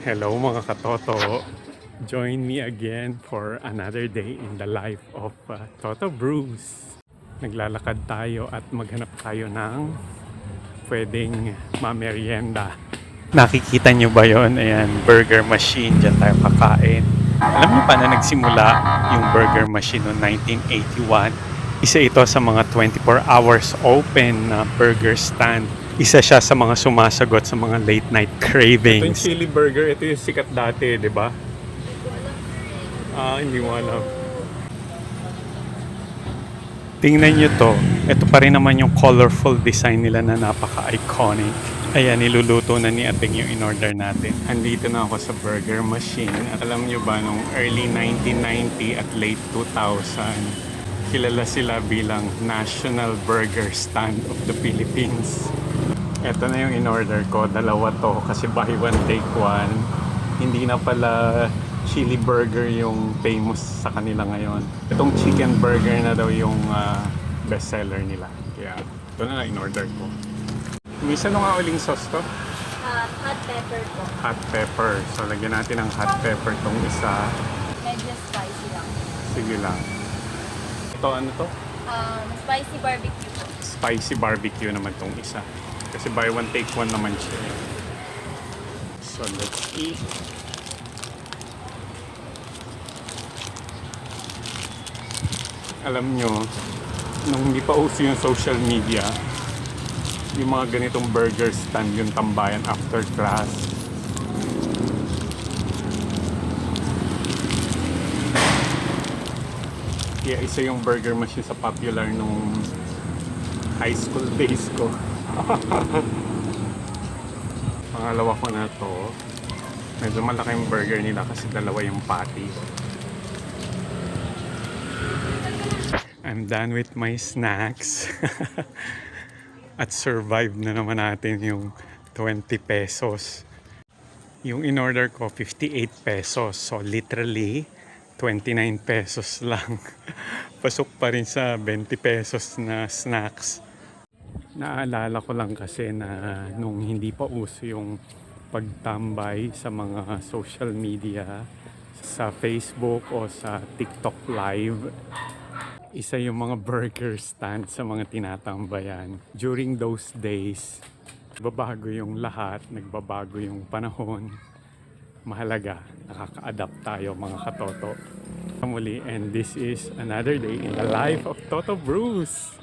Hello mga katoto. Join me again for another day in the life of Toto Bruce. Naglalakad tayo at maghanap tayo ng pwedeng mamerienda. Nakikita nyo ba yon? Ayan, burger machine. Diyan tayo kakain. Alam niyo paano nagsimula yung burger machine noong 1981? Isa ito sa mga 24 hours open na burger stand. Isa siya sa mga sumasagot sa mga late night cravings. Ito yung chili burger, ito yung sikat dati, di ba? Hindi mo alam. Tingnan nyo to. Ito pa rin naman yung colorful design nila na napaka-iconic. Ayan, niluluto na ni Ating yung in-order natin. Andito na ako sa burger machine. At alam nyo ba, nung early 1990 at late 2000, kilala sila bilang National Burger Stand of the Philippines. Ito na yung in-order ko. Dalawa to kasi buy one take one. Hindi na pala chili burger yung famous sa kanila ngayon. Itong chicken burger na daw yung best seller nila. Kaya ito na in-order ko. Misa nung nga uling sauce to? Hot pepper po. Hot pepper. So lagyan natin ng hot pepper tong isa. Medyo spicy lang. Sige lang. Ito ano to? Spicy barbecue po. Spicy barbecue naman tong isa. Kasi buy one take one naman siya. So let's eat. Alam nyo, nung hindi pa uso yung social media, yung mga ganitong burger stand yung tambayan after class. Kaya isa yung burger machine sa popular nung high school days ko. Pangalawa ko na to. Medyo malaki yung burger nila kasi dalawa yung patty. I'm done with my snacks. At survive na naman natin yung 20 pesos. Yung in-order ko 58 pesos. So literally 29 pesos lang. Pasok pa rin sa 20 pesos na snacks. Naalala ko lang kasi na nung hindi pa uso yung pagtambay sa mga social media, sa Facebook o sa TikTok Live, isa yung mga burger stand sa mga tinatambayan. During those days, nagbabago yung lahat, nagbabago yung panahon. Mahalaga, nakaka-adapt tayo mga katoto. Muli, and this is another day in the life of Toto Bruce.